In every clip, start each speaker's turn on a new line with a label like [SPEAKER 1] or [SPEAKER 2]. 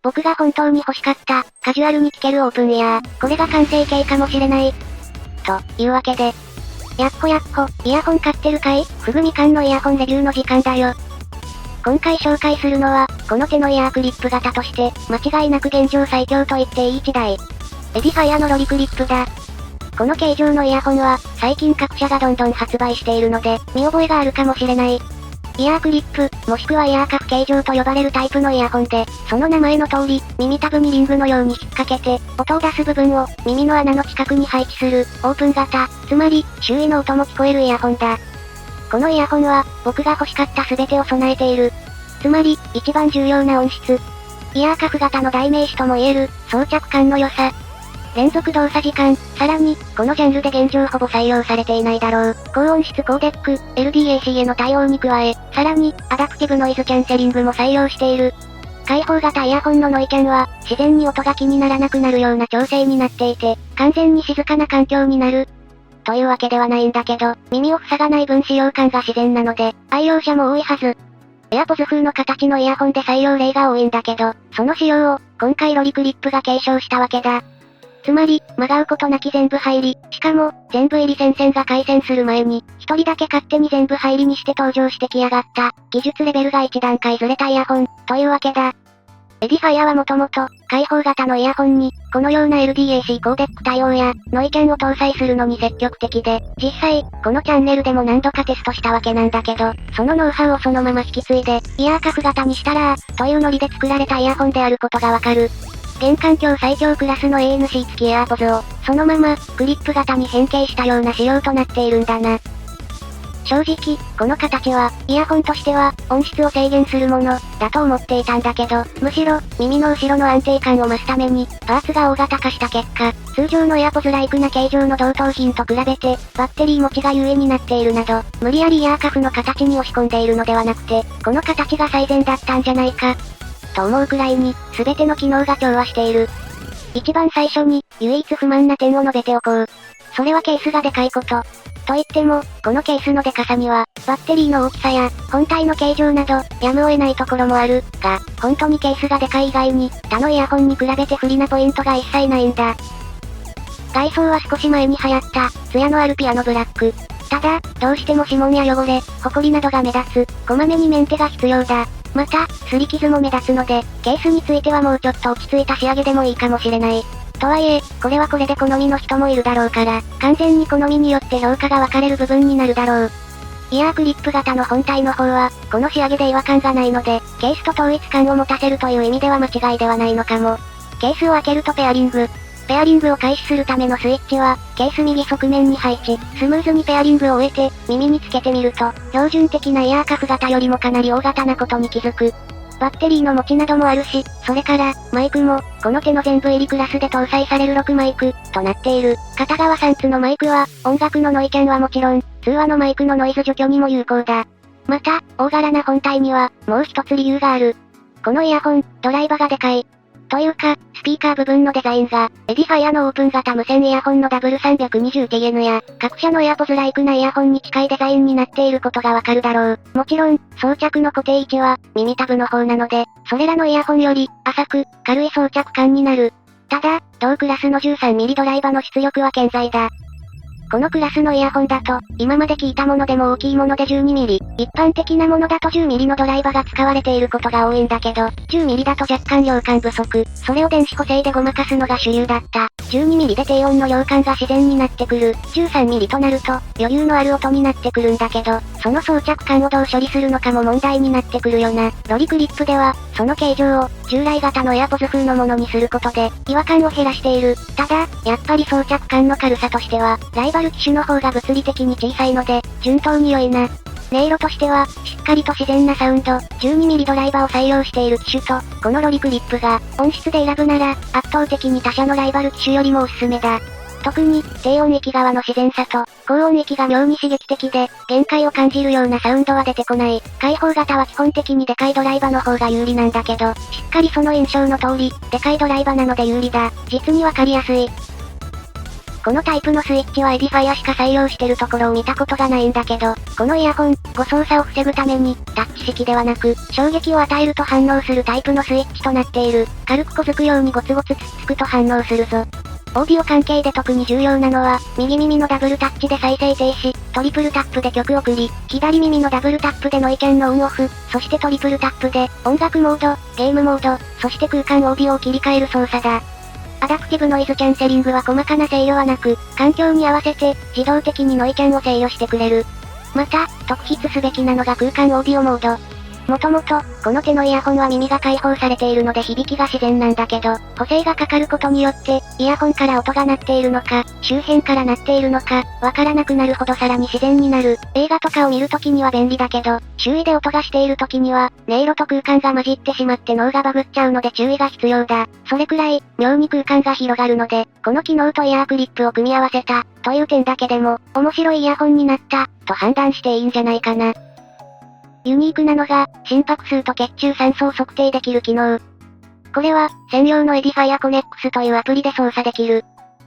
[SPEAKER 1] 僕が本当に欲しかった、カジュアルに聴けるオープンイヤー。これが完成形かもしれない。というわけで。やっほやっほ、イヤホン買ってるかい？ふぐみかんのイヤホンレビューの時間だよ。今回紹介するのは、この手のイヤークリップ型として、間違いなく現状最強と言っていい1台。エディファイアのロリクリップだ。この形状のイヤホンは、最近各社がどんどん発売しているので、見覚えがあるかもしれない。イヤークリップ、もしくはイヤーカフ形状と呼ばれるタイプのイヤホンで、その名前の通り、耳たぶにリングのように引っ掛けて、音を出す部分を耳の穴の近くに配置する、オープン型、つまり、周囲の音も聞こえるイヤホンだ。このイヤホンは、僕が欲しかった全てを備えている。つまり、一番重要な音質。イヤーカフ型の代名詞とも言える、装着感の良さ。連続動作時間、さらに、このジャンルで現状ほぼ採用されていないだろう。高音質コーデック、LDAC への対応に加え、さらに、アダプティブノイズキャンセリングも採用している。開放型イヤホンのノイキャンは、自然に音が気にならなくなるような調整になっていて、完全に静かな環境になる。というわけではないんだけど、耳を塞がない分使用感が自然なので、愛用者も多いはず。エアポズ風の形のイヤホンで採用例が多いんだけど、その仕様を、今回ロリクリップが継承したわけだ。つまり、まがうことなき全部入り、しかも、全部入り線が回線する前に、一人だけ勝手に全部入りにして登場してきやがった、技術レベルが一段階ずれたイヤホン、というわけだ。エディファイアはもともと、開放型のイヤホンに、このような LDAC コーデック対応や、ノイキャンを搭載するのに積極的で、実際、このチャンネルでも何度かテストしたわけなんだけど、そのノウハウをそのまま引き継いで、イヤーカフ型にしたらというノリで作られたイヤホンであることがわかる。現環境最強クラスの ANC 付きエアーポズを、そのまま、クリップ型に変形したような仕様となっているんだな。正直、この形は、イヤホンとしては、音質を制限するもの、だと思っていたんだけど、むしろ、耳の後ろの安定感を増すために、パーツが大型化した結果、通常のエアポズライクな形状の同等品と比べて、バッテリー持ちが優位になっているなど、無理やりイヤーカフの形に押し込んでいるのではなくて、この形が最善だったんじゃないか。と思うくらいに、すべての機能が調和している。一番最初に、唯一不満な点を述べておこう。それはケースがでかいこと。と言っても、このケースのでかさには、バッテリーの大きさや、本体の形状など、やむを得ないところもある。が、本当にケースがでかい以外に、他のイヤホンに比べて不利なポイントが一切ないんだ。外装は少し前に流行った、ツヤのあるピアノブラック。ただ、どうしても指紋や汚れ、ホコリなどが目立つ。こまめにメンテが必要だ。また、擦り傷も目立つので、ケースについてはもうちょっと落ち着いた仕上げでもいいかもしれない。とはいえ、これはこれで好みの人もいるだろうから、完全に好みによって評価が分かれる部分になるだろう。イヤークリップ型の本体の方は、この仕上げで違和感がないので、ケースと統一感を持たせるという意味では間違いではないのかも。ケースを開けるとペアリング。ペアリングを開始するためのスイッチは、ケース右側面に配置、スムーズにペアリングを終えて、耳につけてみると、標準的なイヤーカフ型よりもかなり大型なことに気づく。バッテリーの持ちなどもあるし、それから、マイクも、この手の全部入りクラスで搭載される6マイク、となっている。片側3つのマイクは、音楽のノイキャンはもちろん、通話のマイクのノイズ除去にも有効だ。また、大柄な本体には、もう一つ理由がある。このイヤホン、ドライバーがでかい。というか、スピーカー部分のデザインが、エディファイアのオープン型無線イヤホンの W320TN や、各社のエアポズライクなイヤホンに近いデザインになっていることがわかるだろう。もちろん、装着の固定位置は、耳たぶの方なので、それらのイヤホンより、浅く、軽い装着感になる。ただ、同クラスの 13mm ドライバーの出力は健在だ。このクラスのイヤホンだと、今まで聞いたものでも大きいもので 12mm、一般的なものだと 10mm のドライバーが使われていることが多いんだけど、10mm だと若干量感不足、それを電子補正でごまかすのが主流だった。12mm で低音の量感が自然になってくる。13mm となると、余裕のある音になってくるんだけど、その装着感をどう処理するのかも問題になってくるよな。ロリクリップでは、その形状を、従来型のエアポズ風のものにすることで、違和感を減らしている。ただ、やっぱり装着感の軽さとしては、ライバル機種の方が物理的に小さいので、順当に良いな。音色としては、しっかりと自然なサウンド、12mm ドライバーを採用している機種と、このロリクリップが、音質で選ぶなら、圧倒的に他社のライバル機種よりもおすすめだ。特に、低音域側の自然さと、高音域が妙に刺激的で、限界を感じるようなサウンドは出てこない。開放型は基本的にでかいドライバーの方が有利なんだけど、しっかりその印象の通り、でかいドライバーなので有利だ。実にわかりやすい。このタイプのスイッチはエディファイアしか採用してるところを見たことがないんだけど、このイヤホン、誤操作を防ぐために、タッチ式ではなく、衝撃を与えると反応するタイプのスイッチとなっている。軽く小づくようにゴツゴツつっつくと反応するぞ。オーディオ関係で特に重要なのは、右耳のダブルタッチで再生停止、トリプルタップで曲送り、左耳のダブルタップでノイキャンのオンオフ、そしてトリプルタップで、音楽モード、ゲームモード、そして空間オーディオを切り替える操作だ。アダプティブノイズキャンセリングは細かな制御はなく、環境に合わせて、自動的にノイキャンを制御してくれる。また、特筆すべきなのが空間オーディオモード。もともと、この手のイヤホンは耳が開放されているので響きが自然なんだけど、補正がかかることによって、イヤホンから音が鳴っているのか、周辺から鳴っているのか、わからなくなるほどさらに自然になる。映画とかを見るときには便利だけど、周囲で音がしているときには、音色と空間が混じってしまって脳がバグっちゃうので注意が必要だ。それくらい、妙に空間が広がるので、この機能とイヤークリップを組み合わせた、という点だけでも、面白いイヤホンになった、と判断していいんじゃないかな。ユニークなのが、心拍数と血中酸素を測定できる機能。これは、専用のエディファイアコネックスというアプリで操作できる。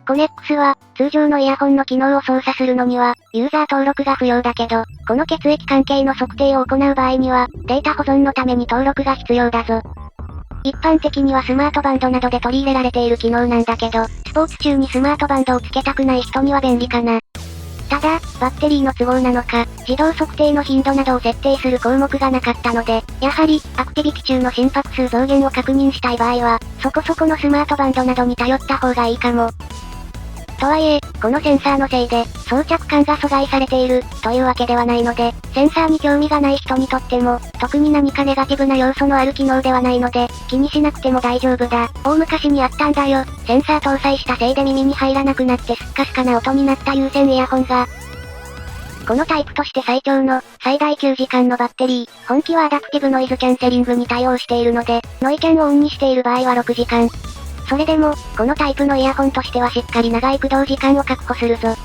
[SPEAKER 1] コネックスは、通常のイヤホンの機能を操作するのには、ユーザー登録が不要だけど、この血液関係の測定を行う場合には、データ保存のために登録が必要だぞ。一般的にはスマートバンドなどで取り入れられている機能なんだけど、スポーツ中にスマートバンドをつけたくない人には便利かな。ただ、バッテリーの都合なのか、自動測定の頻度などを設定する項目がなかったので、やはり、アクティビティ中の心拍数増減を確認したい場合は、そこそこのスマートバンドなどに頼った方がいいかも。とはいえ、このセンサーのせいで、装着感が阻害されている、というわけではないので、センサーに興味がない人にとっても、特に何かネガティブな要素のある機能ではないので、気にしなくても大丈夫だ。大昔にあったんだよ。センサー搭載したせいで耳に入らなくなってスッカスカな音になった有線イヤホンが、このタイプとして最長の、最大9時間のバッテリー、本機はアダプティブノイズキャンセリングに対応しているので、ノイキャンをオンにしている場合は6時間。それでも、このタイプのイヤホンとしてはしっかり長い駆動時間を確保するぞ。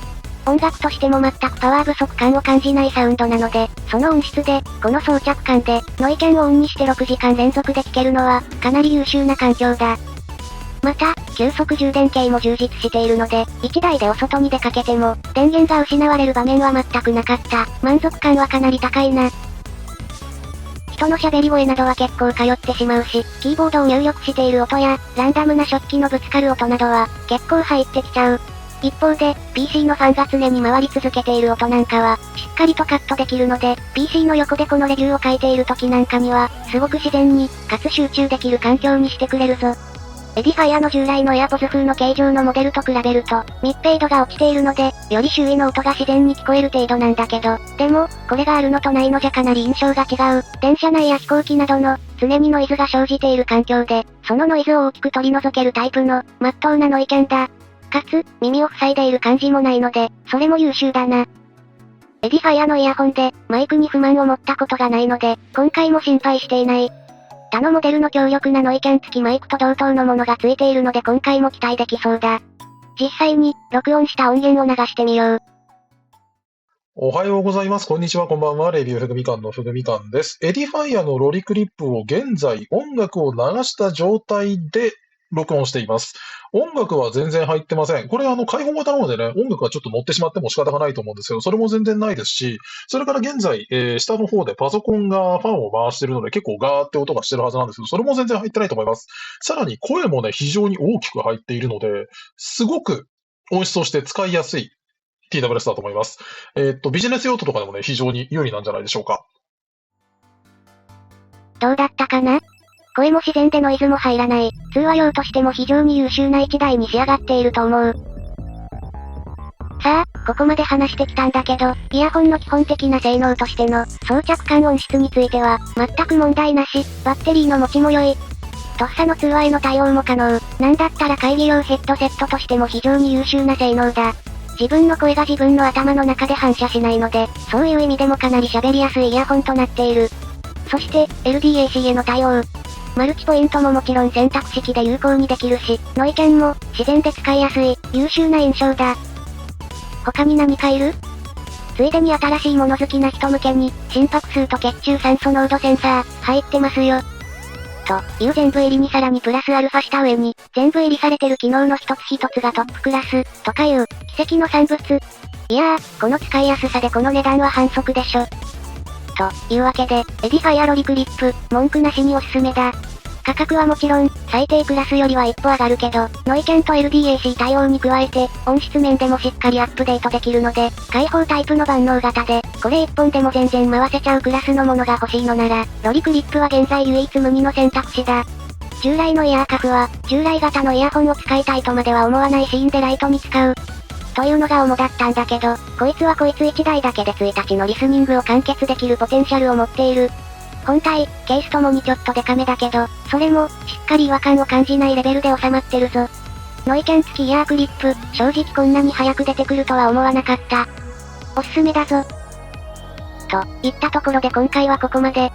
[SPEAKER 1] 音楽としても全くパワー不足感を感じないサウンドなので、その音質で、この装着感で、ノイキャンをオンにして6時間連続で聴けるのは、かなり優秀な環境だ。また、急速充電系も充実しているので、1台でお外に出かけても、電源が失われる場面は全くなかった。満足感はかなり高いな。人の喋り声などは結構通ってしまうし、キーボードを入力している音や、ランダムな食器のぶつかる音などは、結構入ってきちゃう。一方で、PC のファンが常に回り続けている音なんかは、しっかりとカットできるので、PC の横でこのレビューを書いている時なんかには、すごく自然に、かつ集中できる環境にしてくれるぞ。エディファイアの従来のエアポズ風の形状のモデルと比べると、密閉度が落ちているので、より周囲の音が自然に聞こえる程度なんだけど、でも、これがあるのとないのじゃかなり印象が違う。電車内や飛行機などの、常にノイズが生じている環境で、そのノイズを大きく取り除けるタイプの、真っ当なノイキャンだ。かつ、耳を塞いでいる感じもないので、それも優秀だな。エディファイアのイヤホンで、マイクに不満を持ったことがないので、今回も心配していない。他のモデルの強力なノイキャン付きマイクと同等のものが付いているので今回も期待できそうだ。実際に、録音した音源を流してみよう。
[SPEAKER 2] おはようございます。こんにちは。こんばんは。レビューふぐみかんのふぐみかんです。エディファイアのロリクリップを現在音楽を流した状態で録音しています。音楽は全然入ってません。これ開放型なのでね、音楽がちょっと乗ってしまっても仕方がないと思うんですけど、それも全然ないですし、それから現在、下の方でパソコンがファンを回してるので結構ガーって音がしてるはずなんですけど、それも全然入ってないと思います。さらに声もね、非常に大きく入っているので、すごく音質として使いやすい TWS だと思います。ビジネス用途とかでもね、非常に有利なんじゃないでしょうか。
[SPEAKER 1] どうだったかな？声も自然でノイズも入らない、通話用としても非常に優秀な一台に仕上がっていると思う。さあ、ここまで話してきたんだけど、イヤホンの基本的な性能としての、装着感音質については、全く問題なし、バッテリーの持ちも良い。とっさの通話への対応も可能、なんだったら会議用ヘッドセットとしても非常に優秀な性能だ。自分の声が自分の頭の中で反射しないので、そういう意味でもかなり喋りやすいイヤホンとなっている。そして、LDAC への対応。マルチポイントももちろん選択式で有効にできるし、ノイキャンも、自然で使いやすい、優秀な印象だ。他に何かいる？ついでに新しいもの好きな人向けに、心拍数と血中酸素濃度センサー、入ってますよ。という全部入りにさらにプラスアルファした上に、全部入りされてる機能の一つ一つがトップクラス、とかいう、奇跡の産物。いやー、この使いやすさでこの値段は反則でしょ。というわけで、エディファイアロリクリップ、文句なしにおすすめだ。価格はもちろん、最低クラスよりは一歩上がるけど、ノイキャンと LDAC 対応に加えて、音質面でもしっかりアップデートできるので、開放タイプの万能型で、これ一本でも全然回せちゃうクラスのものが欲しいのなら、ロリクリップは現在唯一無二の選択肢だ。従来のイヤーカフは、従来型のイヤホンを使いたいとまでは思わないシーンでライトに使う。というのが主だったんだけど、こいつはこいつ1台だけで1日のリスニングを完結できるポテンシャルを持っている。本体、ケースともにちょっとデカめだけど、それも、しっかり違和感を感じないレベルで収まってるぞ。ノイキャン付きイヤークリップ、正直こんなに早く出てくるとは思わなかった。おすすめだぞ。といったところで今回はここまで。